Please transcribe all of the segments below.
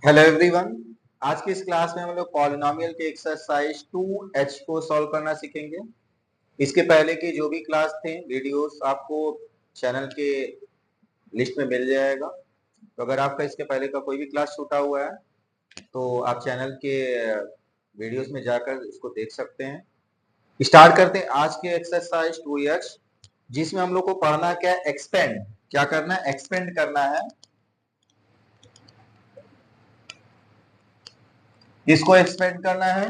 Hello everyone. आज की इस क्लास में हम लोग पॉलिनोमियल के एक्सरसाइज 2H को सॉल्व करना सीखेंगे। इसके पहले की जो भी क्लास थे वीडियोस आपको चैनल के लिस्ट में मिल जाएगा। तो अगर आपका इसके पहले का कोई भी क्लास छूटा हुआ है तो आप चैनल के वीडियोस में जाकर इसको देख सकते हैं। स्टार्ट करते हैं आज के एक्सरसाइज 2H, जिसमें हम लोग को पढ़ना क्या है, एक्सपेंड। क्या करना है, एक्सपेंड करना है। इसको एक्सपेंड करना है।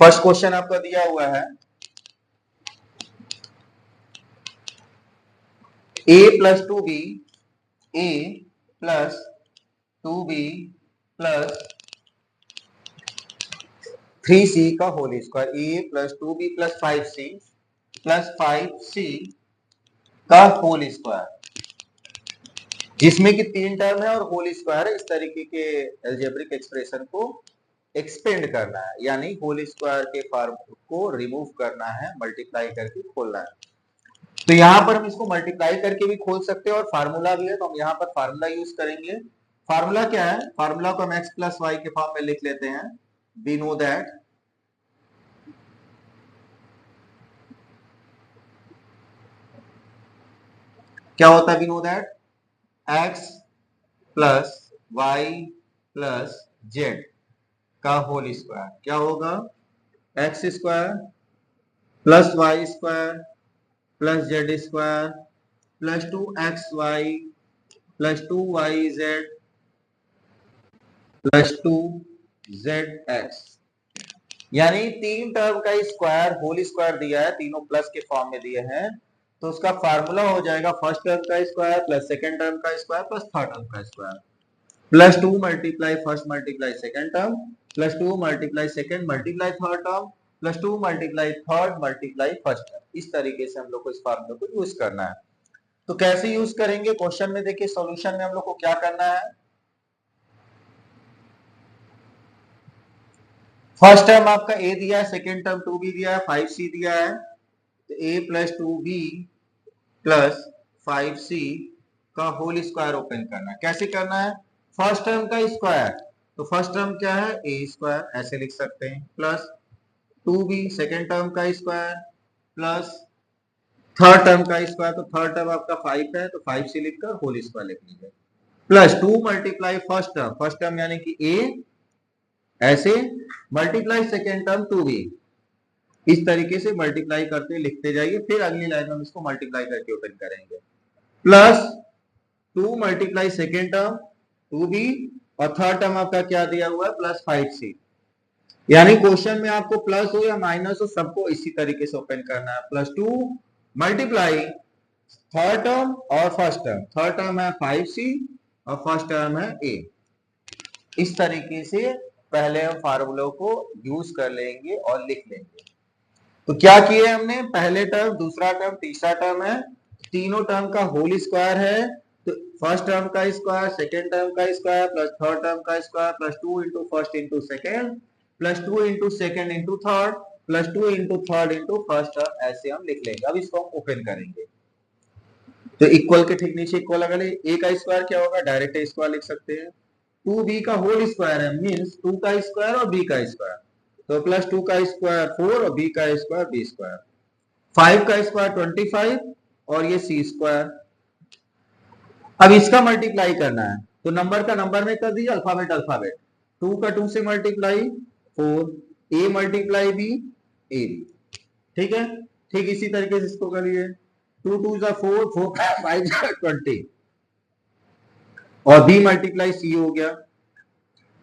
फर्स्ट क्वेश्चन आपका दिया हुआ है a plus 2b, a plus 2b plus 3c का whole square, a plus 2b plus 5c plus 5c का होल स्क्वायर, जिसमें कि तीन टर्म है और होल स्क्वायर है। इस तरीके के एल्जेब्रिक एक्सप्रेशन को एक्सपेंड करना है, यानी होल स्क्वायर के फॉर्म को रिमूव करना है, मल्टीप्लाई करके खोलना है। तो यहाँ पर हम इसको मल्टीप्लाई करके भी खोल सकते हैं और फार्मूला भी है, तो हम यहाँ पर फार्मूला यूज करेंगे। फार्मूला क्या है, फार्मूला को हम x प्लस वाई के फॉर्म में लिख लेते हैं। वी नो दैट क्या होता है, we know that x plus Y plus Z का होल स्क्वायर क्या होगा, x square plus Y square plus Z square plus 2xy plus 2yz plus 2zx, यानी तीन टर्म का स्क्वायर होल स्क्वायर दिया है, तीनों प्लस के फॉर्म में दिए हैं। तो उसका फार्मूला हो जाएगा फर्स्ट टर्म का स्क्वायर प्लस सेकंड टर्म का स्क्वायर प्लस थर्ड टर्म का square, plus 2 multiply first multiply second term plus 2 multiply second multiply third term plus 2 multiply third multiply first term. इस तरीके से हम लोग को इस फार्मूले को यूज करना है। तो कैसे यूज करेंगे, क्वेश्चन में देखिए सॉल्यूशन में हम लोग को क्या करना है। फर्स्ट टर्म आपका a दिया है, सेकंड टर्म 2b दिया है, 5c दिया है। तो a plus 2b plus 5c का होल स्क्वायर ओपन करना है। कैसे करना है, फर्स्ट टर्म का स्क्वायर, तो फर्स्ट टर्म क्या है a स्क्वायर, ऐसे लिख सकते हैं, प्लस 2b सेकंड टर्म का स्क्वायर प्लस थर्ड टर्म का स्क्वायर, तो थर्ड टर्म आपका 5 है तो 5c लिखकर होल स्क्वायर लिख लीजिए, प्लस 2 मल्टीप्लाई फर्स्ट टर्म यानी कि a, ऐसे मल्टीप्लाई सेकेंड टर्म 2b, इस तरीके से मल्टीप्लाई करते लिखते जाइए। फिर अगली लाइन में हम इसको मल्टीप्लाई करके ओपन करेंगे, plus 2 multiply second term 2b और थर्ड टर्म आपका क्या दिया हुआ है प्लस 5c, यानी क्वेश्चन में आपको प्लस हो या माइनस हो सबको इसी तरीके से ओपन करना है। प्लस 2 मल्टीप्लाई थर्ड टर्म और फर्स्ट टर्म, थर्ड टर्म है 5c और फर्स्ट टर्म है a। इस तरीके से पहले हम फार्मूलों को यूज कर लेंगे और लिख लेंगे। तो क्या किए हमने, पहले टर्म दूसरा टर्म तीसरा टर्म है, तीनों टर्म का होल स्क्वायर है, तो फर्स्ट टर्म का स्क्वायर सेकेंड टर्म का स्क्वायर प्लस थर्ड टर्म का square plus 2 into first into second plus 2 into second into third plus 2 into third into first term, ऐसे हम लिख लेंगे। अब इसको हम ओपन करेंगे, तो इक्वल के ठीक नीचे इक्वल लगा ले, a का स्क्वायर क्या होगा, डायरेक्ट स्क्वायर लिख सकते हैं, 2b का होल स्क्वायर है मींस 2 का स्क्वायर और b का स्क्वायर, तो प्लस 2 का स्क्वायर 4 और b का स्क्वायर b स्क्वायर, 5 का स्क्वायर 25 और ये c स्क्वायर। अब इसका मल्टीप्लाई करना है, तो नंबर का नंबर में कर दीजिए, अल्फाबेट अल्फाबेट, 2 का 2 से multiply 4, a multiply b a b, ठीक है। ठीक इसी तरीके से इसको करिए, 2 2 जा 4, 4 5 जा 20 और b मल्टीप्लाई c हो गया।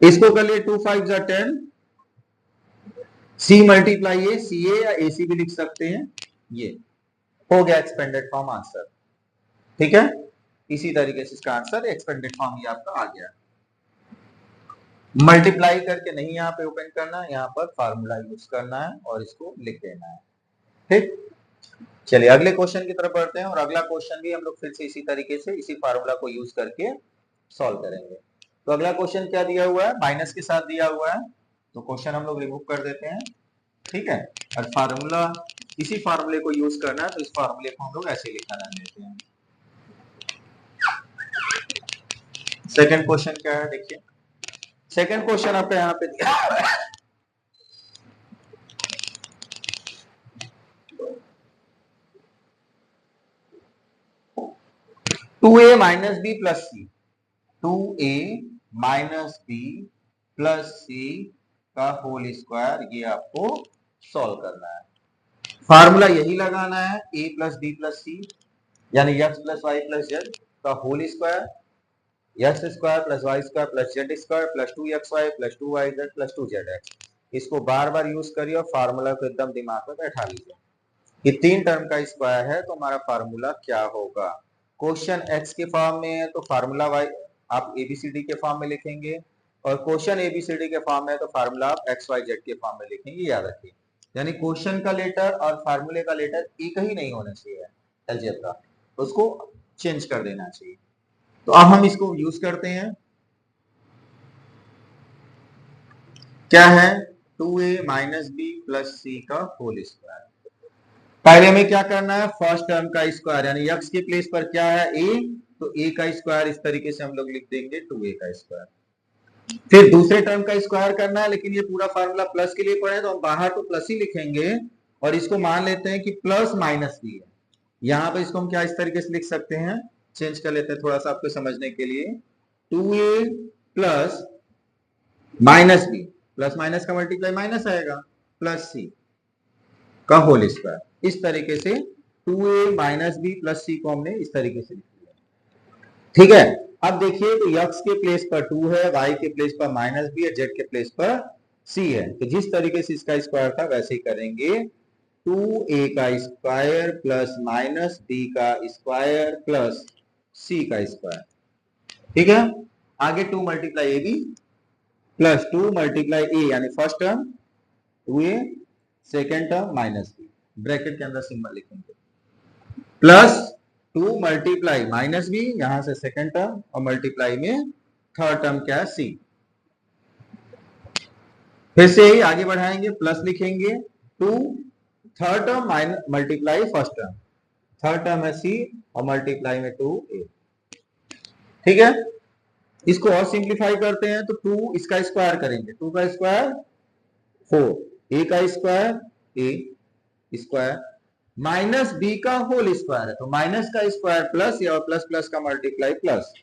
इसको कर लिए 2 5 जा 10, c मल्टीप्लाई ए सी ए या ac भी लिख सकते हैं, ये हो गया एक्सपेंडेड फॉर्म आंसर, ठीक है। इसी तरीके से इसका आंसर एक्सपेंडेड फॉर्म ये आपका आ गया। मल्टीप्लाई करके नहीं यहाँ पे ओपन करना है, यहाँ पर फार्मूला यूज करना है और इसको लिख देना है, ठीक। चलिए अगले क्वेश्चन की तरफ बढ़ते हैं, और अगला क्वेश्चन भी हम लोग फिर से इसी तरीके से इसी फार्मूला को यूज करके सॉल्व करेंगे। तो अगला क्वेश्चन क्या दिया हुआ है, माइनस के साथ दिया हुआ है, तो क्वेश्चन हम लोग रिमूव कर देते हैं, ठीक है। और फार्मूला इसी फार्मूले को यूज करना है, तो इस फार्मूले को हम लोग ऐसे लिखना देते हैं, सेकंड क्वेश्चन क्या है देखिए, सेकंड क्वेश्चन आपका यहाँ पे दिया है 2a माइनस बी प्लस सी, 2a minus b plus c का होल स्क्वायर, ये आपको सॉल्व करना है। फार्मूला यही लगाना है, a plus B plus C यानी x plus Y plus Z का whole square, X square plus Y square plus Z square plus 2xy plus 2yz plus 2zx। इसको बार बार यूज करिए और फार्मूला को एकदम दिमाग में बैठा लीजिए। ये तीन टर्म का स्क्वायर है तो हमारा फार्मूला क्या होगा। क्वेश्चन एक्स के फॉर्म में है तो फार्मूला वाई आप एबीसीडी के फॉर्म में लिखेंगे, और क्वेश्चन एबीसीडी के फॉर्म में है तो फार्मूला आप एक्स वाई जेड के फॉर्म में लिखेंगे, याद रखिए। यानी क्वेश्चन का लेटर और फार्मूले का लेटर एक ही नहीं होना चाहिए अलजेब्रा, तो उसको चेंज कर देना चाहिए। तो अब हम इसको यूज करते हैं, क्या है 2a minus b plus c का होल स्क्वायर। पहले हमें क्या करना है, फर्स्ट टर्म का स्क्वायर यानी x के प्लेस पर क्या है a, तो a का स्क्वायर इस तरीके से हम लोग लिख देंगे 2a का स्क्वायर। फिर दूसरे टर्म का स्क्वायर करना है, लेकिन ये पूरा फार्मूला प्लस के लिए पढ़े तो हम बाहर तो प्लस ही लिखेंगे और इसको मान लेते हैं कि प्लस माइनस भी है। यहाँ पे इसको हम क्या इस तरीके से लिख सकते हैं, चेंज कर लेते हैं थोड़ा सा आपको समझने के लिए, 2a plus minus b, plus minus का मल्टीप्लाई माइनस आएगा, प्लस सी का होल स्क्वायर। इस तरीके से 2a माइनस बी प्लस सी को हमने इस तरीके से लिख लिया। ठीक है, अब देखिए तो x के प्लेस पर 2 है, y के प्लेस पर माइनस बी है, z के प्लेस पर c है, तो जिस तरीके से इसका स्क्वायर था वैसे ही करेंगे। 2a का स्क्वायर प्लस माइनस b का स्क्वायर प्लस c का स्क्वायर। ठीक है, आगे 2 multiply A B plus 2 multiply A यानी first term 2a, second term minus B, bracket के अंदर सिंबल लिखेंगे, प्लस 2 मल्टीप्लाई माइनस बी, यहां से सेकेंड टर्म और मल्टीप्लाई में थर्ड टर्म क्या है सी। फिर से ही आगे बढ़ाएंगे, प्लस लिखेंगे 2 third term multiply first term, third term है सी और मल्टीप्लाई में 2a। ठीक है, इसको और सिंप्लीफाई करते हैं तो 2 इसका स्क्वायर करेंगे, 2 का स्क्वायर 4, a का square a square minus b का होल स्क्वायर है, तो माइनस का स्क्वायर प्लस या प्लस प्लस का मल्टीप्लाई प्लस,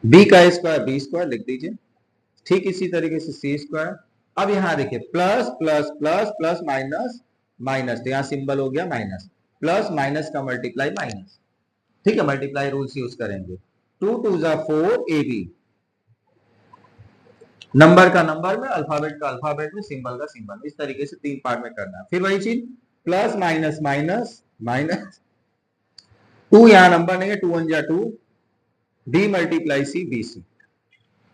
बी का स्क्वायर बी स्क्वायर लिख दीजिए। ठीक इसी तरीके से सी स्क्वायर। अब यहां देखिए plus plus plus plus minus minus, तो यहां सिंबल हो गया माइनस, प्लस माइनस का मल्टीप्लाई माइनस। ठीक है, मल्टीप्लाई रूल्स यूज करेंगे, 2 2 जा 4 ए बी, नंबर का नंबर में, अल्फाबेट का अल्फाबेट में, सिंबल का सिंबल, इस तरीके से 3 पार्ट में करना है। फिर वही चीज प्लस माइनस माइनस माइनस, 2 यहां नंबर नहीं है, 2 1 जा 2, b multiply c b c.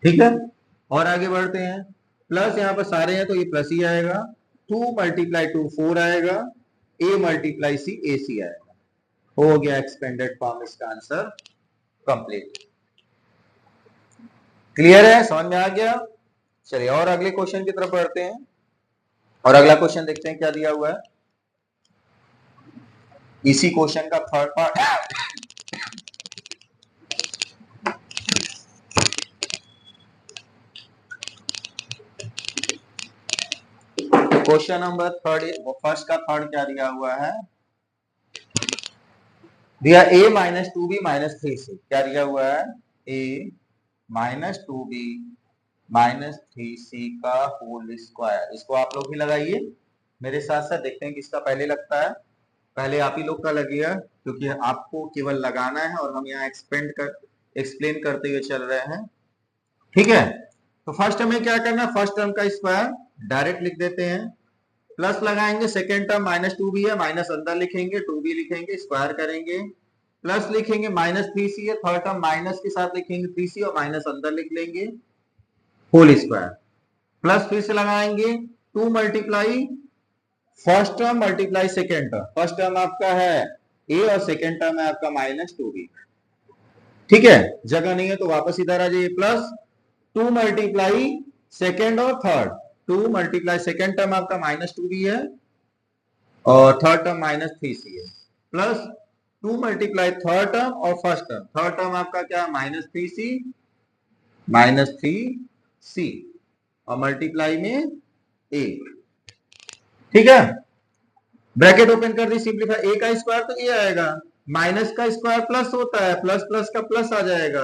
ठीक है, और आगे बढ़ते हैं, प्लस यहां पर सारे हैं तो ये प्लस ही आएगा, 2 मल्टीप्लाई 2 4 आएगा, ए मल्टीप्लाई सी ए सी आएगा। हो गया एक्सपेंडेड फॉर्म, इसका आंसर कंप्लीट। क्लियर है, समझ में आ गया। चलिए और अगले क्वेश्चन की तरफ बढ़ते हैं, और अगला क्वेश्चन देखते हैं क्या दिया हुआ है। इसी क्वेश्चन का third part question number third, first का थर्ड क्या दिया हुआ है, दिया a minus 2b minus 3c, क्या दिया हुआ है a minus 2b minus 3c का होल स्क्वायर। इसको आप लोग भी लगाइए मेरे साथ साथ, देखते हैं किसका पहले लगता है। पहले आप ही लोग का लगेगा क्योंकि आपको केवल लगाना है और हम यहाँ एक्सप्लेन करते हुए चल रहे हैं। ठीक है, तो फर्स्ट हमें क्या करना है, फर्स्ट टर्म का स्क्वायर डायरेक्ट लिख देते हैं, प्लस लगाएंगे, सेकेंड टर्म माइनस 2b है, माइनस अंदर लिखेंगे, 2b लिखेंगे, स्क्वायर करेंगे, प्लस लिखेंगे माइनस 3c है, थर्ड टर्म माइनस के साथ लिखेंगे 3c और माइनस अंदर लिख लेंगे, होल स्क्वायर, प्लस फिर से लगाएंगे 2 multiply first term multiply second term, first term आपका है a और सेकेंड टर्म है आपका माइनस 2b। ठीक है, जगह नहीं है तो वापस इधर आ जाइए, प्लस 2 मल्टीप्लाई सेकेंड और थर्ड, 2 मल्टीप्लाई सेकेंड टर्म आपका माइनस 2b है और थर्ड टर्म माइनस 3c है, प्लस 2 मल्टीप्लाई थर्ड टर्म और फर्स्ट टर्म, थर्ड टर्म आपका क्या माइनस 3c -3c और मल्टीप्लाई में 1। ठीक है, ब्रैकेट ओपन कर दी, सिंप्लीफाई, a का स्क्वायर तो ये आएगा, माइनस का स्क्वायर प्लस होता है, प्लस प्लस का प्लस आ जाएगा,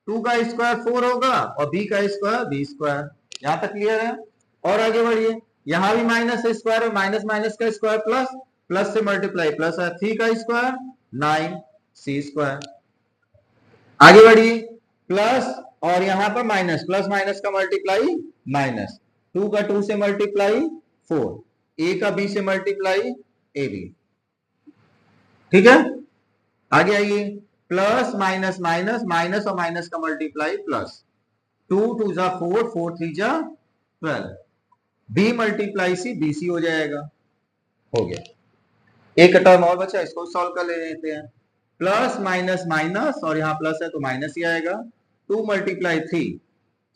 2 का स्क्वायर 4 होगा और b का स्क्वायर b स्क्वायर। यहां तक क्लियर है? और आगे बढ़िए, यहां भी माइनस स्क्वायर है, माइनस माइनस का स्क्वायर प्लस, प्लस से मल्टीप्लाई प्लस है, 3 का स्क्वायर 9 c स्क्वायर। आगे बढ़िए, प्लस और यहां पर माइनस, प्लस माइनस का मल्टीप्लाई माइनस, 2 का 2 से मल्टीप्लाई 4, a का b से मल्टीप्लाई ए बी। ठीक है, आगे आइए, प्लस माइनस माइनस, माइनस और माइनस का मल्टीप्लाई प्लस, 2 2 जा 4, 4 3 जा 12, b multiply c b c हो जाएगा। हो गया, एक टर्म और बचा, इसको सॉल्व कर ले लेते हैं। प्लस माइनस माइनस और यहाँ प्लस है तो माइनस ही आएगा, 2 मल्टीप्लाई 3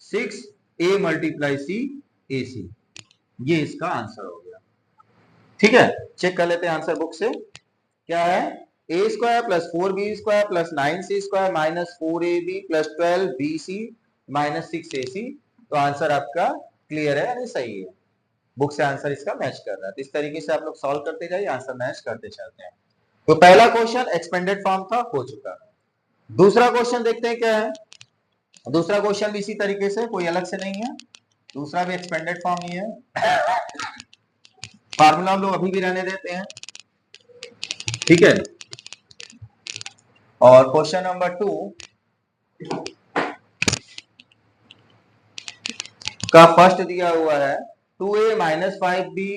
6, a मल्टीप्लाई सी ए सी। ये इसका आंसर हो गया। ठीक है, चेक कर लेते हैं आंसर बुक से, क्या है, a square plus 4b square plus 9c square minus 4ab plus 12bc minus 6ac। तो आंसर आपका क्लियर है यानी सही है, बुक से आंसर इसका मैच कर रहा है। तो इस तरीके से आप लोग सॉल्व करते जाइए, आंसर मैच करते चलते हैं। तो पहला क्वेश्चन एक्सपेंडेड फॉर्म था, हो चुका। दूसरा क्वेश्चन देखते हैं क्या है। दूसरा क्वेश्चन भी इसी तरीके से, कोई अलग से नहीं है, दूसरा भी एक्सपेंडेड फॉर्म ही है, फार्मूला हम लोग अभी भी रहने देते हैं। ठीक है, और क्वेश्चन नंबर 2 का फर्स्ट दिया हुआ है 2a minus 5b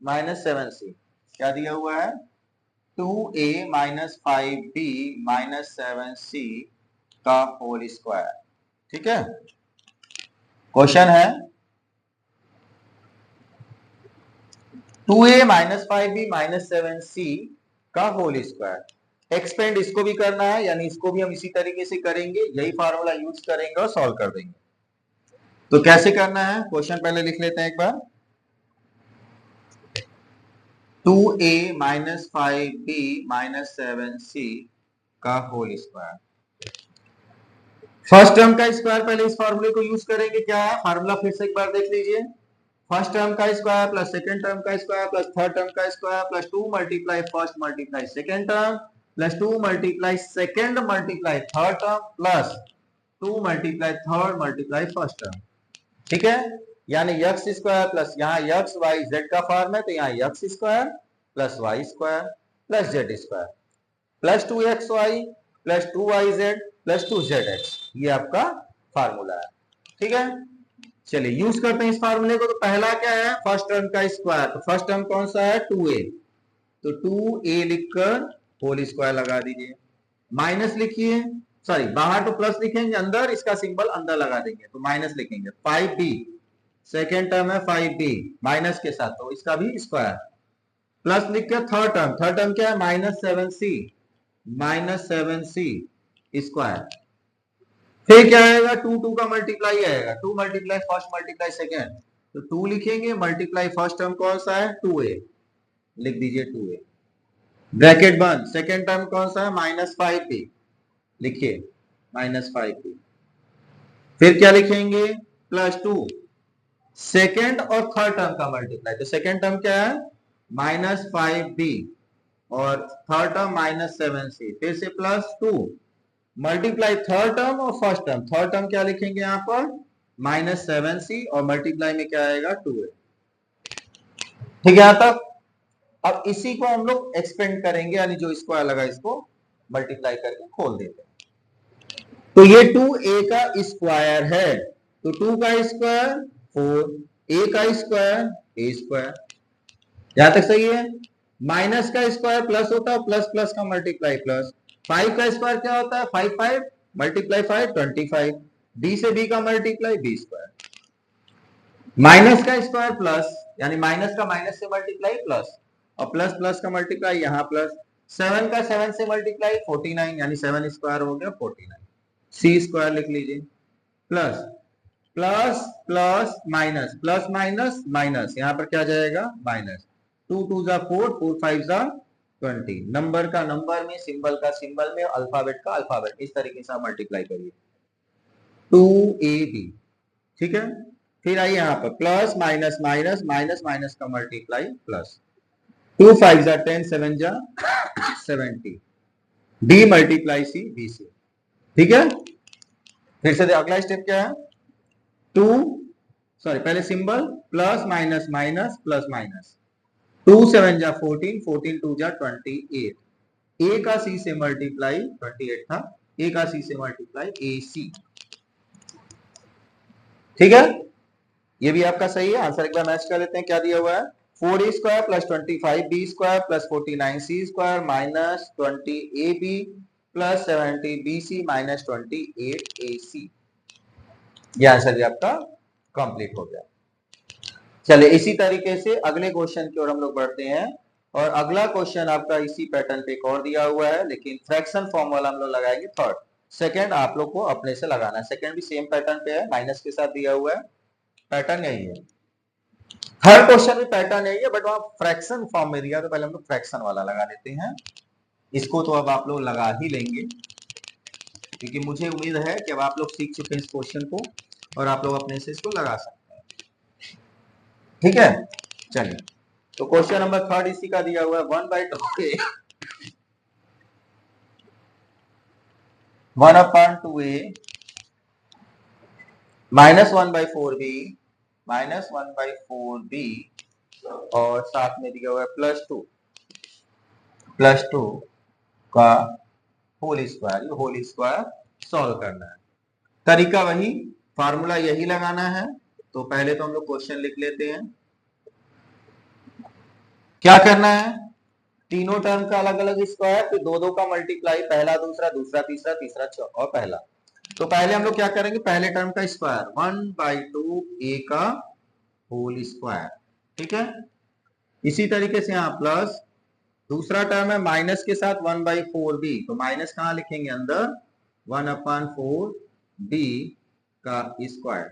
minus 7c। क्या दिया हुआ है, 2a minus 5b minus 7c का होल स्क्वायर। ठीक है, क्वेश्चन है 2a minus 5b minus 7c का होल स्क्वायर। एक्सपेंड इसको भी करना है, यानी इसको भी हम इसी तरीके से करेंगे, यही फार्मूला यूज करेंगे और सॉल्व कर देंगे। तो कैसे करना है, क्वेश्चन पहले लिख लेते हैं एक बार। 2a minus 5b minus 7c का होल स्क्वायर। फर्स्ट टर्म का स्क्वायर, पहले इस फार्मूले को यूज करेंगे। क्या है फार्मूला, फिर से एक बार देख लीजिए। फर्स्ट टर्म का स्क्वायर प्लस सेकंड टर्म का स्क्वायर प्लस थर्ड टर्म का square plus 2 multiply first multiply second term plus 2 multiply second multiply third term plus 2 multiply third multiply first term. ठीक है, यानी एक्स स्क्वायर प्लस यहाँ x y z का form है, तो यहाँ x square plus Y square plus Z square plus 2xy plus 2yz plus 2zx, ये आपका फार्मूला है। ठीक है, चलिए यूज करते हैं इस फार्मूले को। तो पहला क्या है, फर्स्ट टर्म का स्क्वायर, तो फर्स्ट टर्म कौन सा है, 2a, तो 2a लिखकर होल स्क्वायर लगा दीजिए, माइनस लिखिए, सॉरी बाहर तो प्लस लिखेंगे, अंदर इसका सिंबल अंदर लगा देंगे तो माइनस लिखेंगे, 5b सेकेंड टर्म है 5b माइनस के साथ, तो इसका भी स्क्वायर, प्लस लिख के थर्ड टर्म क्या है, माइनस 7c स्क्वायर। फिर क्या आएगा, 2 2 का मल्टीप्लाई आएगा, 2 मल्टीप्लाई फर्स्ट मल्टीप्लाई सेकेंड, तो 2 लिखेंगे, मल्टीप्लाई फर्स्ट टर्म कौन सा है, 2a, लिख दीजिए 2a, ब्रैकेट बंद, सेकेंड टर्म कौन सा है, माइनस 5b, लिखिए माइनस 5b, फिर क्या लिखेंगे, प्लस 2, सेकेंड और थर्ड टर्म का मल्टीप्लाई, तो सेकेंड टर्म क्या है, माइनस 5b और थर्ड टर्म माइनस 7c, फिर से प्लस 2 मल्टीप्लाई थर्ड टर्म और फर्स्ट टर्म, थर्ड टर्म क्या लिखेंगे यहाँ पर, माइनस 7c और मल्टीप्लाई में क्या आएगा, 2a। ठीक है यहां तक। अब इसी को हम लोग एक्सपेंड करेंगे, यानी जो स्क्वायर लगा इसको मल्टीप्लाई करके खोल देते हैं। तो ये 2a का स्क्वायर है, तो 2 का स्क्वायर 4, a का स्क्वायर a स्क्वायर, यहां तक सही है। माइनस का स्क्वायर प्लस होता है, प्लस प्लस का मल्टीप्लाई प्लस, 5 का स्क्वायर क्या होता है, 5 5 मल्टीप्लाई 5 25, b से b का मल्टीप्लाई b स्क्वायर, माइनस का स्क्वायर प्लस, यानी माइनस का माइनस से मल्टीप्लाई प्लस, और प्लस प्लस का मल्टीप्लाई यहाँ प्लस, 7 का 7 से मल्टीप्लाई 49, यानी 7 स्क्वायर हो गया 49, c स्क्वायर लिख लीजिए, plus plus plus minus, plus minus minus, यहाँ पर क्या जाएगा, माइनस, 2 2 जा 4, 4 5 जा 20, नंबर का नंबर में, सिंबल का सिंबल में, अल्फाबेट का अल्फाबेट, इस तरीके से आप मल्टीप्लाई करिए। 2ab, ठीक है। फिर आइए यहाँ पर plus minus minus minus minus का मल्टीप्लाई प्लस, 2 5 जा 10 7 जा 70, d multiply c b c, ठीक है। फिर से अगला स्टेप क्या है, पहले symbol plus minus minus plus minus, 2 7 जा 14 14 2 जा 28, ए का सी से मल्टीप्लाई 28 था, ए का सी से मल्टीप्लाई ए सी, ठीक है। ये भी आपका सही है। आंसर एक बार मैच कर लेते हैं, क्या दिया हुआ है, 4a square plus 25b square plus 49c square minus 20ab plus 70bc minus 28ac। ये आंसर भी आपका कंप्लीट हो गया। चलिए इसी तरीके से अगले क्वेश्चन की ओर हम लोग बढ़ते हैं, और अगला क्वेश्चन आपका इसी पैटर्न पे एक और दिया हुआ है, लेकिन फ्रैक्शन फॉर्म वाला हम लोग लगाएंगे थर्ड। सेकंड आप लोग को अपने से लगाना है, सेकंड भी सेम पैटर्न पे है, माइनस के साथ दिया हुआ है, पैटर्न यही है। थर्ड क्वेश्चन भी पैटर्न यही है, बट वहां फ्रैक्शन फॉर्म में दिया, तो पहले हम लोग फ्रैक्शन वाला लगा लेते हैं। इसको तो अब आप लोग लगा ही लेंगे, क्योंकि मुझे उम्मीद है कि अब आप लोग सीख चुके हैं इस क्वेश्चन को और आप लोग अपने से इसको लगा सकते हैं, ठीक है। चलिए तो क्वेश्चन नंबर थर्ड इसी का दिया हुआ है, 1/2a 1/2a -1/4b -1/4b और साथ में दिया हुआ है +2 का होल स्क्वायर सॉल्व करना है। तरीका वही, फार्मूला यही लगाना है। तो पहले तो हम लोग क्वेश्चन लिख लेते हैं। क्या करना है, तीनों टर्म का अलग अलग स्क्वायर, फिर दो का मल्टीप्लाई, पहला दूसरा दूसरा तीसरा तीसरा और पहला। तो पहले हम लोग क्या करेंगे, पहले टर्म का स्क्वायर 1/2a का होल स्क्वायर, ठीक है। इसी तरीके से यहाँ प्लस, दूसरा टर्म है माइनस के साथ 1/4b, तो माइनस कहाँ लिखेंगे, अंदर 1/4b का स्क्वायर।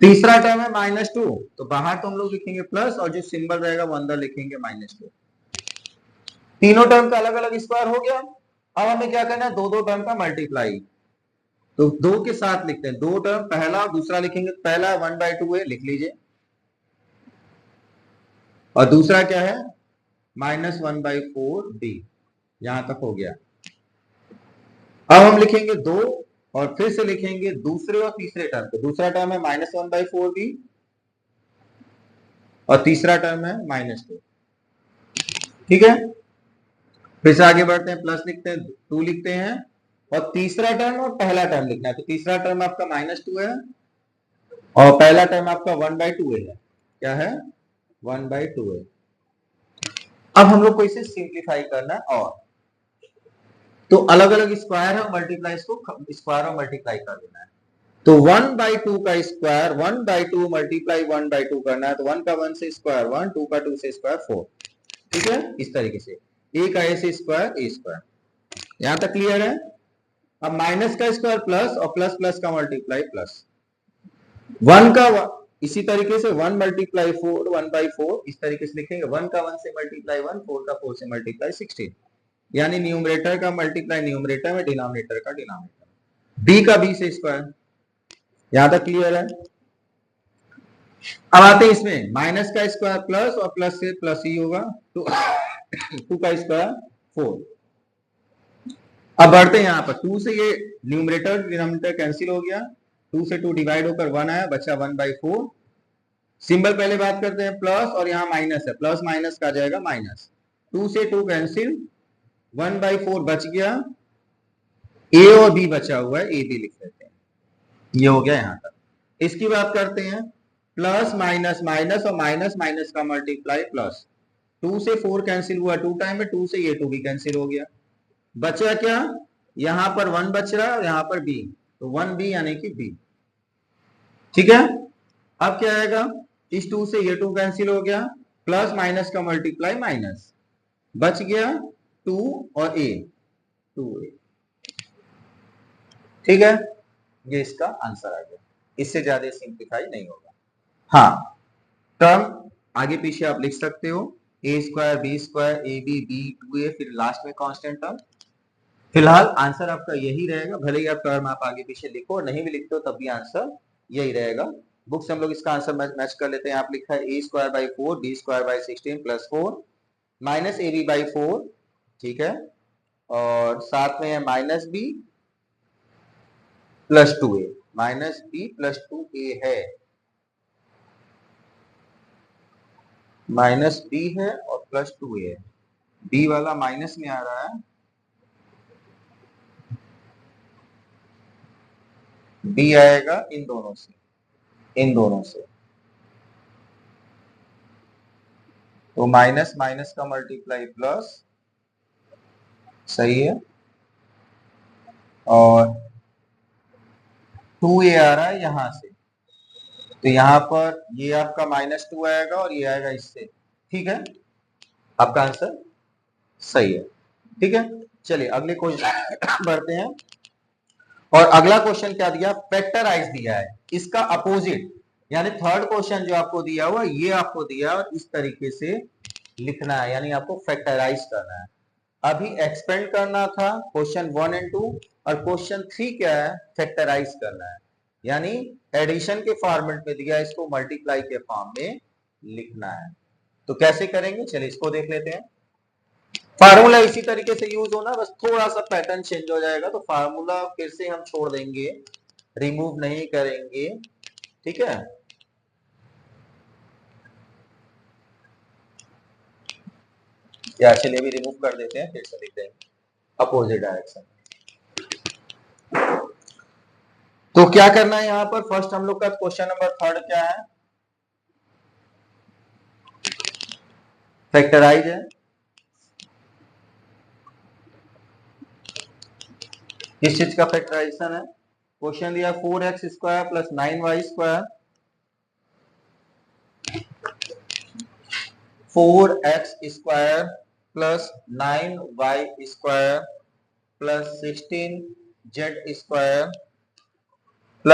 तीसरा टर्म है -2, तो बाहर तो हम लोग लिखेंगे प्लस, और जो सिंबल रहेगा वो अंदर लिखेंगे -2। तीनों टर्म का अलग अलग स्क्वायर हो गया। अब हमें क्या करना है, दो टर्म का मल्टीप्लाई, तो 2 के साथ लिखते हैं, दो टर्म पहला दूसरा लिखेंगे, पहला 1/2 है लिख लीजिए, और दूसरा क्या है -1/4b, यहां तक हो गया। अब हम लिखेंगे 2 और फिर से लिखेंगे दूसरे और तीसरे टर्म को, दूसरा टर्म है -1/4b और तीसरा टर्म है -2, ठीक है। फिर से आगे बढ़ते हैं, प्लस लिखते हैं, 2 लिखते हैं, और तीसरा टर्म और पहला टर्म लिखना है। तो तीसरा टर्म आपका -2 है और पहला टर्म आपका 1/2 है, क्या है 1/2 है। अब हम लोग को इसे सिंप्लीफाई करना है, और तो अलग अलग स्क्वायर है, मल्टीप्लाई इसको स्क्वायर और मल्टीप्लाई कर देना है। तो 1/2 का स्क्वायर 1/2 मल्टीप्लाई 1/2 करना है, तो 1 का 1 से स्क्वायर 1, 2 का 2 से स्क्वायर 4, ठीक है। इस तरीके से a का a से स्क्वायर a स्क्वायर, यहां तक क्लियर है। अब माइनस का स्क्वायर प्लस, और प्लस प्लस का मल्टीप्लाई प्लस, 1 का इसी तरीके से 1 मल्टीप्लाई 4 1/4, इस तरीके से लिखेंगे, 1 का 1 से मल्टीप्लाई 1, 4 का 4 से मल्टीप्लाई 16, यानी न्यूमरेटर का मल्टीप्लाई न्यूमरेटर में, डिनोमिनेटर का डिनोमिनेटर, b का b से स्क्वायर, यहां तक क्लियर है। अब आते हैं इसमें, माइनस का स्क्वायर प्लस, और प्लस से प्लस ही होगा, तो 2 का स्क्वायर 4। अब बढ़ते हैं यहाँ पर, 2 से ये न्यूमरेटर डिनोमिनेटर कैंसिल हो गया, 2 से 2 डिवाइड होकर 1 आया, बचा 1/4। सिंबल पहले बात करते हैं प्लस, और यहाँ माइनस है, प्लस माइनस का जाएगा माइनस, 2 से 2 कैंसिल, 1/4 बच गया, a और b बचा हुआ है, a b लिख लेते हैं, ये हो गया यहाँ तक। इसकी बात करते हैं, प्लस माइनस माइनस, और माइनस माइनस का मल्टीप्लाई प्लस, 2 से 4 कैंसिल हुआ 2 टाइम में, 2 से ये 2 भी कैंसिल हो गया, बचा क्या, यहां पर 1 बच रहा है और यहां पर b, तो 1b यानी कि b, ठीक है। अब क्या आएगा, इस 2 से ये 2 कैंसिल हो गया, प्लस माइनस का मल्टीप्लाई माइनस, बच गया 2 और a, 2a, ठीक है। ये इसका आंसर आ गया, इससे ज्यादा सिंप्लीफाई नहीं होगा। हाँ, टर्म आगे पीछे आप लिख सकते हो, a square b square ab b 2a, फिर लास्ट में कांस्टेंट टर्म, फिलहाल आंसर आपका यही रहेगा, भले ही आप टर्म आप आगे पीछे लिखो, नहीं भी लिखते हो तब भी आंसर यही रहेगा। बुक से हम लोग इसका आंसर मैच कर लेते हैं। आप लिखा है a² / 4 b² / 16 + 4 माइनस ab/4, ठीक है, और साथ में है -b + 2a, -b + 2a है, -b है और +2a है, b वाला माइनस में आ रहा है, b आएगा इन दोनों से, इन दोनों से, तो माइनस माइनस का मल्टीप्लाई प्लस, सही है, और 2a आ रहा है यहां से, तो यहाँ पर ये आपका -2 आएगा और ये आएगा इससे, ठीक है, आपका आंसर सही है, ठीक है। चलिए अगले क्वेश्चन बढ़ते हैं। और अगला क्वेश्चन क्या दिया, फैक्टराइज दिया है, इसका अपोजिट यानी थर्ड क्वेश्चन जो आपको दिया हुआ ये आपको दिया और इस तरीके से लिखना है, यानी आपको फैक्टराइज करना है। अभी एक्सपेंड करना था क्वेश्चन 1 और 2, और क्वेश्चन 3 क्या है, फैक्टराइज करना है, यानी एडिशन के फॉर्मेट में दिया, इसको मल्टीप्लाई के फॉर्म में लिखना है। तो कैसे करेंगे, चलिए इसको देख लेते हैं। फार्मूला इसी तरीके से यूज होना, बस थोड़ा सा पैटर्न चेंज हो जाएगा, तो फार्मूला फिर से हम छोड़ देंगे, रिमूव नहीं करेंगे, ठीक है। या चलिए अभी रिमूव कर देते हैं, फिर से लिख देंगे अपोजिट डायरेक्शन। तो क्या करना है यहाँ पर, फर्स्ट हम लोग का क्वेश्चन नंबर थर्ड क्या है, फैक्टराइज है। किस चीज का फैक्टराइजेशन है, क्वेश्चन दिया 4x² + 9y², 4x² + 9y² + 16z² +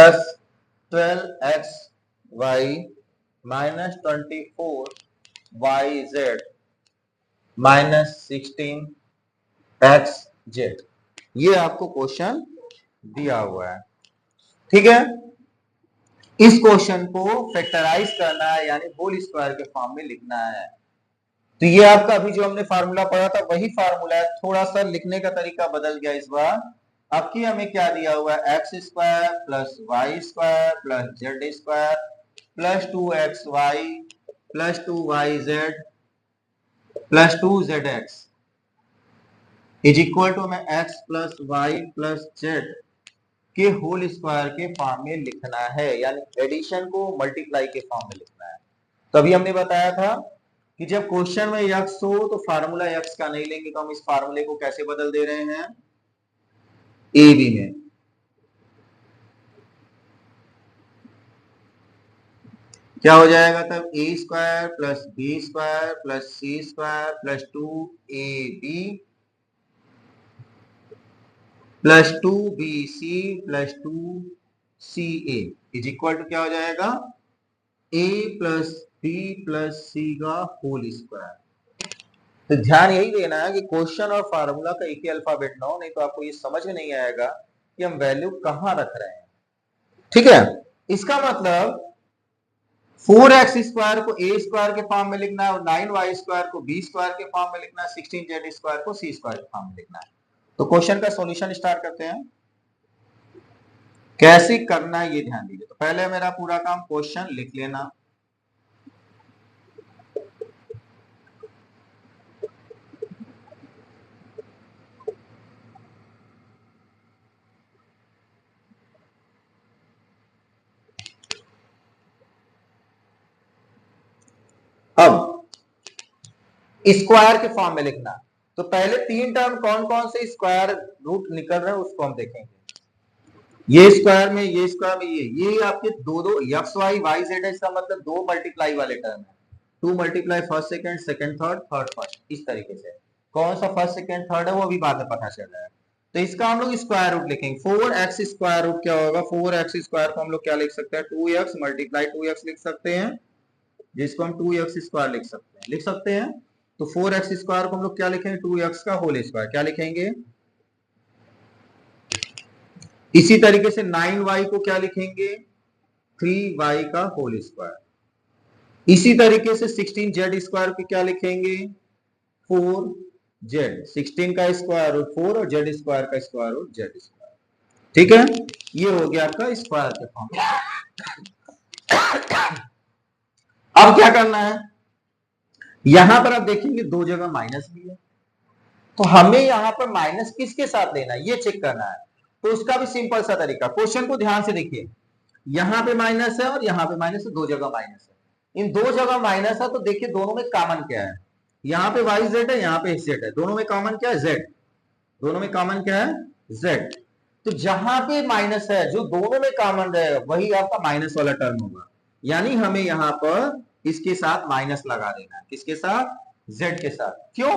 12xy - 24yz - 16xz, ये आपको क्वेश्चन दिया हुआ है, ठीक है। इस क्वेश्चन को फैक्टराइज करना है, यानी होल स्क्वायर के फॉर्म में लिखना है। तो ये आपका अभी जो हमने फार्मूला पढ़ा था वही फार्मूला है, थोड़ा सा लिखने का तरीका बदल गया इस बार। आपकी हमें क्या दिया हुआ है, x² + y² + z² + 2xy + 2yz + 2zx is equal to में x + y + z के होल स्क्वायर के फॉर्म में लिखना है, यानी एडिशन को मल्टीप्लाई के फॉर्म में लिखना है। तो अभी हमने बताया था कि जब क्वेश्चन में यक्स हो तो फार्मूला यक्स का नहीं लेंगे, तो हम इस फार्मूले को कैसे बदल दे रहे हैं, ए बी में। क्या हो जाएगा तब, a² + b² + c² + 2ab + 2bc + 2ca is equal to क्या हो जाएगा, a + b + c का होल स्क्वायर। तो ध्यान यही देना है कि क्वेश्चन और फार्मूला का एक ही अल्फाबेट ना हो, नहीं तो आपको ये समझ में नहीं आएगा कि हम वैल्यू कहां रख रहे हैं, ठीक है। इसका मतलब 4x² को a² के फॉर्म में लिखना है और 9y² को b² के फॉर्म में लिखना है, 16z² को c² के फॉर्म में लिखना है। तो क्वेश्चन का सॉल्यूशन स्टार्ट करते हैं, कैसे करना है ये ध्यान दीजिए। तो पहले मेरा पूरा काम क्वेश्चन लिख लेना, अब स्क्वायर के फॉर्म में लिखना। तो पहले 3 टर्म कौन कौन से स्क्वायर रूट निकल रहे हैं उसको हम देखेंगे। ये स्क्वायर में, ये स्क्वायर में, ये आपके दो दो एक्स वाई वाई जेड है, इसका मतलब 2 मल्टीप्लाई वाले टर्म है, 2 multiply first second second third third first, इस तरीके से। कौन सा फर्स्ट सेकंड थर्ड है वो अभी बाद में पता चल रहा है। तो इसका हम लोग स्क्वायर रूट लिखेंगे। 4x स्क्वायर रूट क्या होगा, 4x स्क्वायर को हम लोग क्या लिख सकते हैं, 2x मल्टीप्लाई 2x लिख सकते हैं, जिसको हम 2x स्क्वायर लिख सकते हैं। तो 4x स्क्वायर को हम लोग क्या लिखेंगे, 2x का होल स्क्वायर क्या लिखेंगे, इसी तरीके से 9y को क्या लिखेंगे, 3y का होल स्क्वायर। इसी तरीके से 16z स्क्वायर को क्या लिखेंगे, 4z, 16 का स्क्वायर रूट 4 और z स्क्वायर का स्क्वायर रूट z स्क्वायर। ठीक है, ये हो गया आपका स्क्वायर के फॉर्म। अब क्या करना है, यहां पर आप देखेंगे दो जगह माइनस भी है, तो हमें यहां पर माइनस किसके साथ लेना है ये चेक करना है। तो उसका भी सिंपल सा तरीका, क्वेश्चन को ध्यान से देखिए, यहां पे माइनस है और यहां पे माइनस है, दो जगह माइनस है। इन दो जगह माइनस है तो देखिए दोनों में कॉमन क्या है, यहाँ पे वाई जेड है, यहाँ पे जेड है, दोनों में कॉमन क्या है, जेड। दोनों में कॉमन क्या है, जेड। तो जहां पे माइनस है जो दोनों में कॉमन रहेगा वही आपका माइनस वाला टर्म होगा, यानी हमें यहां पर इसके साथ माइनस लगा देना है, किसके साथ, जेड के साथ। क्यों,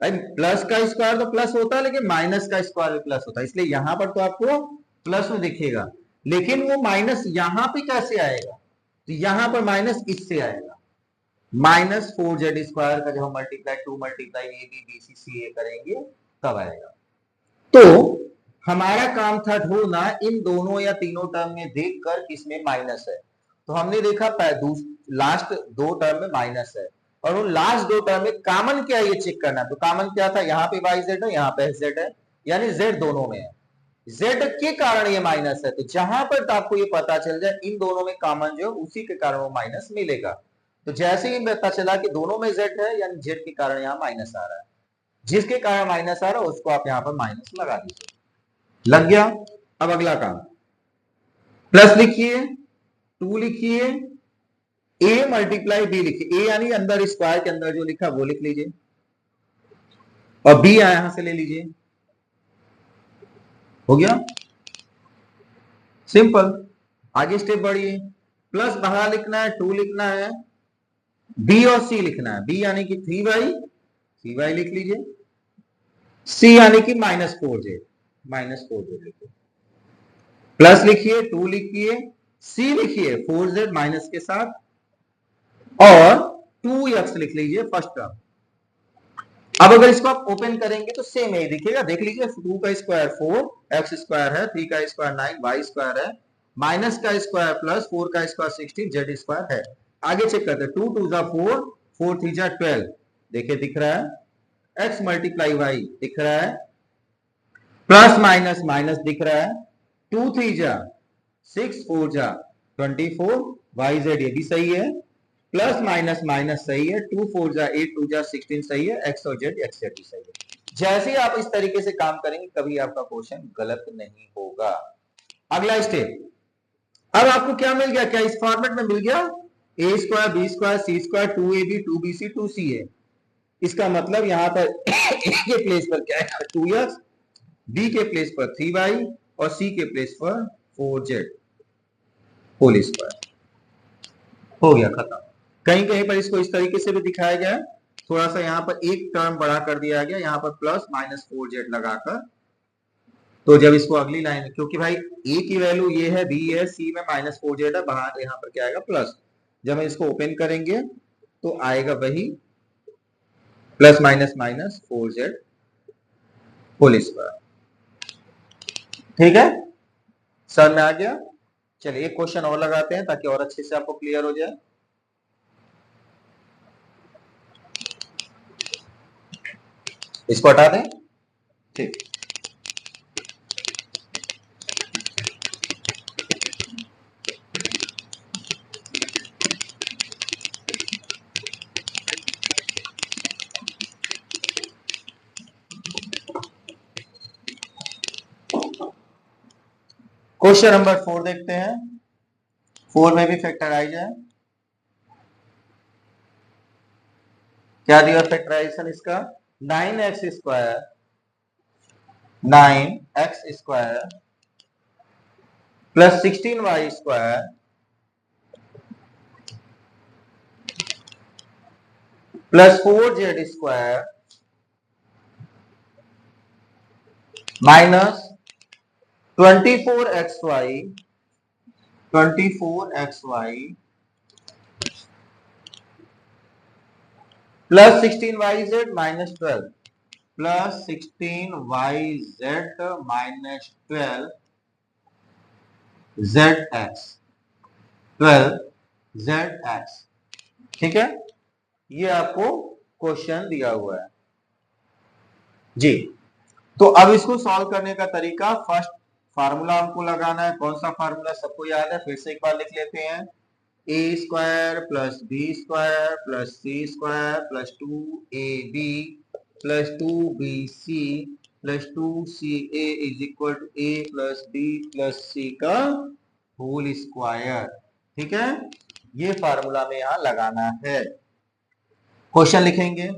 प्लस का स्क्वायर तो प्लस होता है लेकिन माइनस का स्क्वायर भी प्लस होता है, इसलिए यहां पर तो आपको प्लस में दिखेगा, लेकिन वो माइनस यहां पे कैसे आएगा, तो यहां पर माइनस इससे आएगा, माइनस 4z स्क्वायर का जब हम multiply 2 multiply A b b c c a करेंगे तब आएगा। तो हमारा काम था ढूंढना इन दोनों या तीनों टर्म में देखकर किसमें माइनस है। तो हमने देखा लास्ट दो टर्म में माइनस है, और उन लास्ट दो टर्म में कॉमन क्या है ये चेक करना है। तो कॉमन क्या था, यहाँ पे वाई जेड है, यहाँ पे जेड है, यानी जेड दोनों में है, जेड के कारण ये माइनस है। तो जहां पर तो आपको ये पता चल जाए इन दोनों में कॉमन जो उसी के कारण वो माइनस मिलेगा। तो जैसे ही पता चला कि दोनों में जेड है यानी जेड के कारण यहाँ माइनस आ रहा है, जिसके कारण माइनस आ रहा है उसको आप यहाँ पर माइनस लगा दीजिए, लग गया। अब अगला काम, प्लस लिखिए, 2 लिखिए, ए मल्टीप्लाई बी लिखिए, ए यानी अंदर स्क्वायर के अंदर जो लिखा वो लिख लीजिए, और बी यहां से ले लीजिए, हो गया सिंपल। आगे स्टेप बढ़िए, प्लस बाहर लिखना है, 2 लिखना है, बी और सी लिखना है, बी यानी कि 3y लिख लीजिए, सी यानी कि -4z, -4z लिखिए, प्लस लिखिए, 2 लिखिए, सी लिखिए 4z माइनस के साथ, और 2x लिख लीजिए फर्स्ट टर्म। अब अगर इसको आप ओपन करेंगे तो सेम यही दिखेगा, देख लीजिए, 2 का स्क्वायर 4, x स्क्वायर है, 3 का स्क्वायर 9, y स्क्वायर है, माइनस का स्क्वायर प्लस 4 का स्क्वायर 16, z स्क्वायर है। आगे चेक करते हैं, 2 2 जा 4, 4 3 जा 12, देखिए दिख रहा है, x मल्टीप्लाई y दिख रहा है, प्लस माइनस माइनस दिख रहा है, 2 3 जा 6, 4 जा 24, वाई जेड ये भी सही है, प्लस माइनस माइनस सही है, 2 4 जा 8, 2 जा 16 सही है, एक्स और जेड एक्स जेड भी सही है। जैसे ही आप इस तरीके से काम करेंगे कभी आपका क्वेश्चन गलत नहीं होगा। अगला स्टेप, अब आपको क्या मिल गया, क्या इस फॉर्मेट में मिल गया, ए square b square c square 2ab 2bc 2ca। इसका मतलब यहां पर ए के प्लेस पर क्या है 2x, बी के प्लेस पर 3y और सी के प्लेस पर 4z होल स्क्वायर। हो गया खत्म। कहीं कहीं पर इसको इस तरीके से भी दिखाया गया है, थोड़ा सा यहाँ पर एक टर्म बड़ा कर दिया गया, यहाँ पर प्लस -4z लगाकर। तो जब इसको अगली लाइन, क्योंकि भाई ए की वैल्यू ये है, बी है, सी में -4z है, बाहर यहाँ पर क्या आएगा प्लस, जब हम इसको ओपन करेंगे तो आएगा वही plus minus minus 4z whole square. ठीक है, सर में आ गया। चलिए एक क्वेश्चन और लगाते हैं ताकि और अच्छे से आपको क्लियर हो जाए। इसको हटा दें, ठीक। क्वेश्चन नंबर 4 देखते हैं, 4 में भी फैक्टराइज है। क्या दिया फैक्टराइजेशन इसका, 9x square 9x square plus 16y square plus 4z square minus 24xy plus 16yz minus 12 plus 16yz minus 12 ZX 12ZX। ठीक है, ये आपको क्वेश्चन दिया हुआ है जी। तो अब इसको सॉल्व करने का तरीका, फर्स्ट फार्मूला हमको लगाना है। कौन सा फार्मूला सबको याद है? फिर से एक बार लिख लेते हैं। A square plus b square plus c square plus 2ab plus 2bc plus 2ca is equal to a plus b plus c का होल स्क्वायर। ठीक है, ये फार्मूला में यहां लगाना है। क्वेश्चन लिखेंगे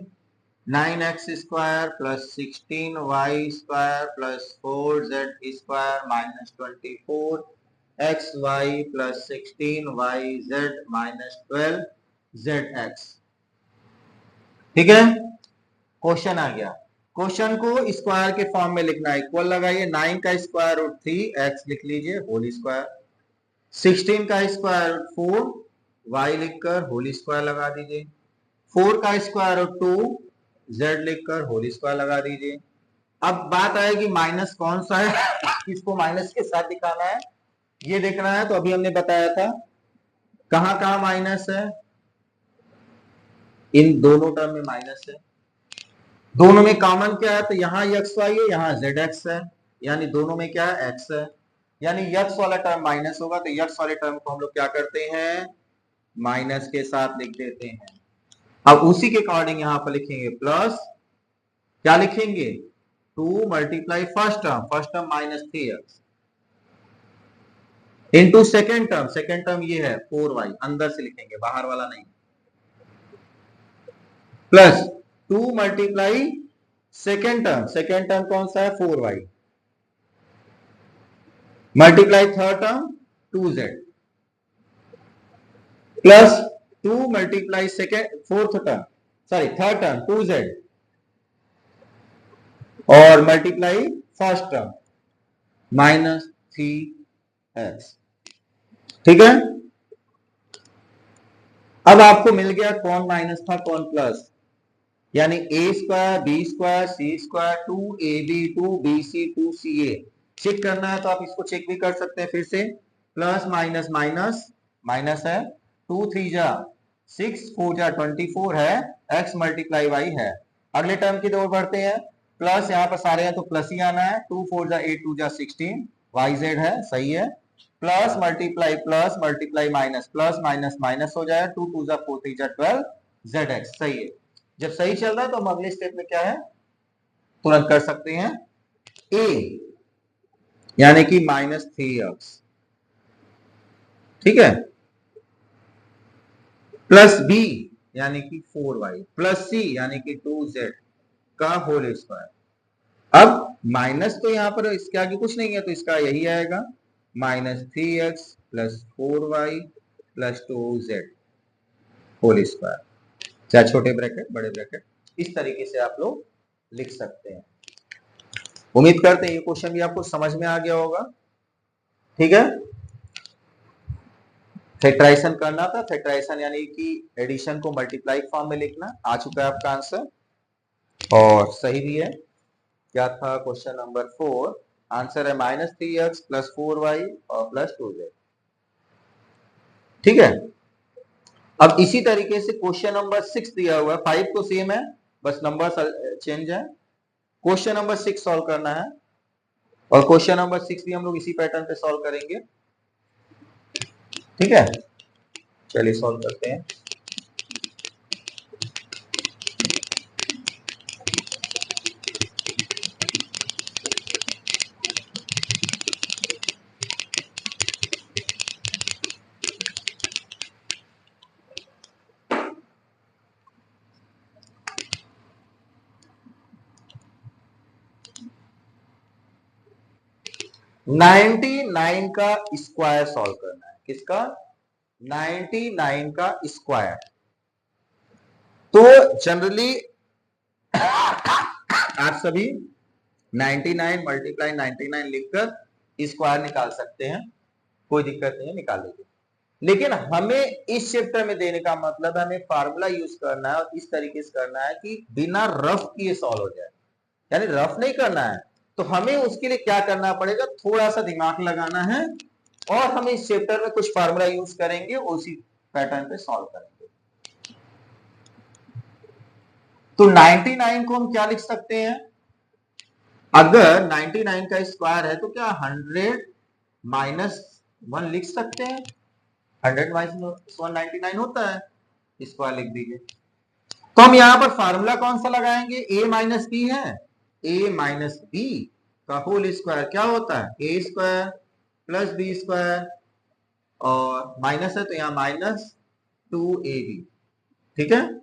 9x square plus 16y square plus 4z square minus 24xy plus 16yz minus 12zx। ठीक है, क्वेश्चन आ गया। क्वेश्चन को स्क्वायर के फॉर्म में लिखना है। इक्वल लगाइए, 9 का स्क्वायर रूट 3x लिख लीजिए होल स्क्वायर, 16 का स्क्वायर रूट 4 y लिखकर होल स्क्वायर लगा दीजिए, 4 का स्क्वायर रूट 2 z लिखकर होल स्क्वायर लगा दीजिए। अब बात आएगी माइनस कौन सा है, किसको माइनस के साथ दिखाना है ये देखना है। तो अभी हमने बताया था कहां कहां माइनस है, इन दोनों टर्म में माइनस है। दोनों में कॉमन क्या है? तो यहाँ एक्स वाई है, यहाँ जेड एक्स है, यानी दोनों में क्या है? एक्स है। यानी यक्स वाला टर्म माइनस होगा, तो यक्स वाले टर्म को हम लोग क्या करते हैं? माइनस के साथ लिख देते हैं। अब उसी के अकॉर्डिंग यहां पर लिखेंगे प्लस, क्या लिखेंगे? 2 multiply first term minus 3x into second term ये है 4y, अंदर से लिखेंगे बाहर वाला नहीं, प्लस 2 मल्टीप्लाई सेकेंड टर्म कौन सा है? 4y multiply third term 2z plus 2 multiply third term 2z और multiply first term minus 3x। ठीक है, अब आपको मिल गया कौन माइनस था कौन प्लस, यानी a square b square c square 2ab 2bc 2ca। Check करना है तो आप इसको चेक भी कर सकते हैं फिर से, प्लस माइनस माइनस माइनस है, 2 3 जा 6 4 जा 24 है, x मल्टीप्लाई y है। अगले टर्म की ओर बढ़ते हैं, प्लस यहाँ पर सारे हैं तो प्लस ही आना है, 2 4 जा 8 2 जा 16 yz है, सही है। Plus multiply minus plus minus minus हो जाएगा, 2 2 जा 4 3 जा 12 zx, सही है। जब सही चल रहा है तो हम अगले स्टेप में क्या है तुरंत कर सकते हैं, a यानी कि माइनस 3x, ठीक है, प्लस b यानी कि 4y प्लस c यानी कि 2z का होल स्क्वायर। अब माइनस तो यहां पर इसके आगे कुछ नहीं है तो इसका यही आएगा, minus 3x plus 4y plus 2z whole square, चाहे छोटे ब्रैकेट बड़े ब्रैकेट, इस तरीके से आप लोग लिख सकते हैं। उम्मीद करते हैं ये क्वेश्चन भी आपको समझ में आ गया होगा। ठीक है, फैक्टराइजेशन करना था, फैक्टराइजेशन यानी कि एडिशन को मल्टीप्लाई फॉर्म में लिखना। आ चुका है आपका आंसर और सही भी है। क्या था क्वेश्चन नंबर 4, आंसर है माइनस 3x प्लस 4y और प्लस 2z। ठीक है, अब इसी तरीके से क्वेश्चन नंबर 6 दिया हुआ है, 5 तो सेम है बस नंबर चेंज है। क्वेश्चन नंबर 6 सॉल्व करना है और क्वेश्चन नंबर 6 भी हम लोग इसी पैटर्न पे सॉल्व करेंगे। ठीक है, चलिए सॉल्व करते हैं। नाइनटी नाइन का स्क्वायर सॉल्व करना है। किसका? 99 का स्क्वायर। तो जनरली आप सभी 99 मल्टीप्लाई 99 लिखकर स्क्वायर निकाल सकते हैं, कोई दिक्कत नहीं है, निकाल लीजिए। लेकिन हमें इस चैप्टर में देने का मतलब है हमें फार्मूला यूज करना है और इस तरीके से करना है कि बिना रफ किए सॉल्व हो जाए, यानी रफ नहीं करना है। तो हमें उसके लिए क्या करना पड़ेगा, थोड़ा सा दिमाग लगाना है और हम इस चैप्टर में कुछ फार्मूला यूज करेंगे, उसी पैटर्न पे सॉल्व करेंगे। तो 99 को हम क्या लिख सकते हैं? अगर 99 का स्क्वायर है तो क्या 100 माइनस 1 लिख सकते हैं? 100 माइनस 1 99 होता है, स्क्वायर लिख दीजिए। तो हम यहां पर फार्मूला कौन सा लगाएंगे? a माइनस बी है, a माइनस बी का होल स्क्वायर क्या होता है? A square plus b square, और माइनस है तो यहाँ माइनस 2ab। ठीक है,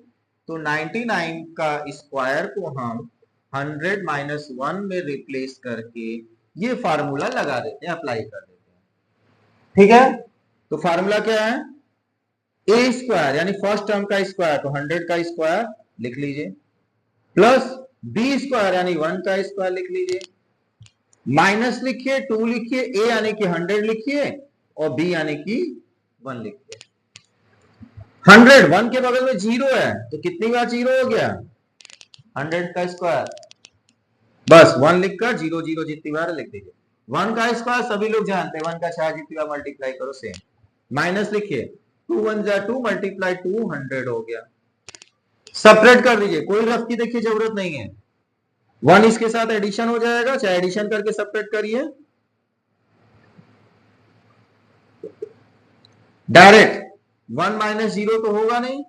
तो 99 का स्क्वायर को हम 100 माइनस 1 में रिप्लेस करके ये फार्मूला लगा देते हैं, अप्लाई कर देते हैं। ठीक है, तो फार्मूला क्या है? ए स्क्वायर यानी फर्स्ट टर्म का स्क्वायर, तो 100 का स्क्वायर लिख लीजिए, प्लस बी स्क्वायर यानी 1 का स्क्वायर लिख लीजिए, माइनस लिखिए 2 लिखिए, ए यानी कि 100 लिखिए, और बी यानी कि 1 लिखिए। 100 1 के बगल में 0 है तो कितनी बार 0 हो गया? 100 का स्क्वायर, बस 1 लिखकर 0 0 जितनी बार लिख दीजिए। 1 का स्क्वायर सभी लोग जानते हैं, 1 का 4 जितनी बार मल्टीप्लाई करो सेम। माइनस लिखिए 2 1 जा 2 मल्टीप्लाई 2 100 हो गया। सेपरेट कर दीजिए, कोई रफ की देखिए जरूरत नहीं है, 1 इसके साथ एडिशन हो जाएगा, चाहे एडिशन करके सेपरेट करिए। डायरेक्ट 1 माइनस 0 तो होगा नहीं,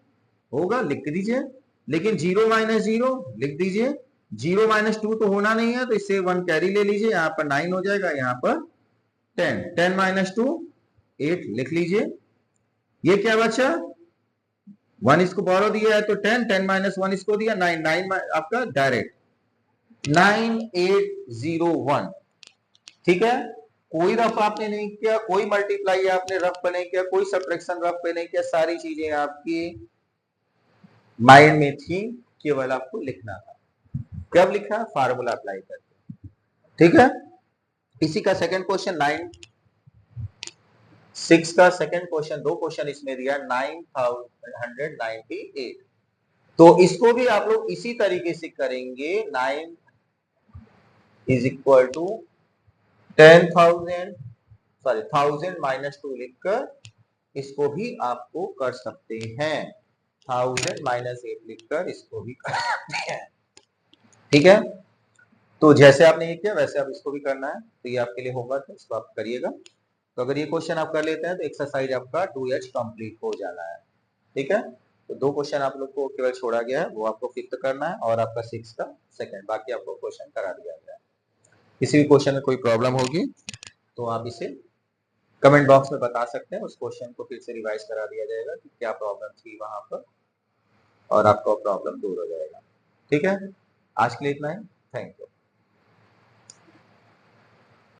होगा लिख दीजिए, लेकिन 0 माइनस 0 लिख दीजिए, 0 माइनस 2 तो होना नहीं है, तो इससे 1 कैरी ले लीजिए, यहां पर 9 हो जाएगा, यहां पर 10, 10 माइनस 2 8 लिख लीजिए। ये क्या बचा? 1 इसको बोरो दिया है तो 10, 10 माइनस 1 इसको दिया 9, 9 आपका डायरेक्ट 9801। ठीक है, कोई रफ आपने नहीं किया, कोई मल्टीप्लाई आपने रफ पे नहीं किया, कोई सब्ट्रैक्शन रफ पे नहीं किया, सारी चीजें आपकी माइंड में थी, केवल आपको लिखना था। कब लिखा? फार्मूला अप्लाई करके। ठीक है, इसी का सेकंड क्वेश्चन 9/6 का सेकंड क्वेश्चन, दो क्वेश्चन इसमें दिया 9198। तो इसको भी आप लोग इसी तरीके से करेंगे, 9 is equal to 10,000 sorry 1000 minus 2 लिखकर इसको भी आपको कर सकते हैं, 1000 माइनस 8 लिखकर इसको भी कर सकते हैं। ठीक है, तो जैसे आपने ये किया वैसे आप इसको भी करना है, तो ये आपके लिए होमवर्क है, इसको आप करिएगा। तो अगर ये क्वेश्चन आप कर लेते हैं तो एक्सरसाइज आपका 2H कंप्लीट हो जाना है। ठीक है, तो दो क्वेश्चन आप लोग को केवल छोड़ा गया है, वो आपको 5th करना है, और आपका 6 का सेकंड, बाकी आपको क्वेश्चन करा दिया गया है। किसी भी क्वेश्चन में कोई प्रॉब्लम होगी तो आप इसे कमेंट बॉक्स में बता सकते हैं, उस क्वेश्चन को फिर से रिवाइज करा दिया जाएगा कि क्या प्रॉब्लम थी वहां पर, और आपका प्रॉब्लम दूर हो जाएगा। ठीक है, आज के लिए इतना ही, थैंक यू।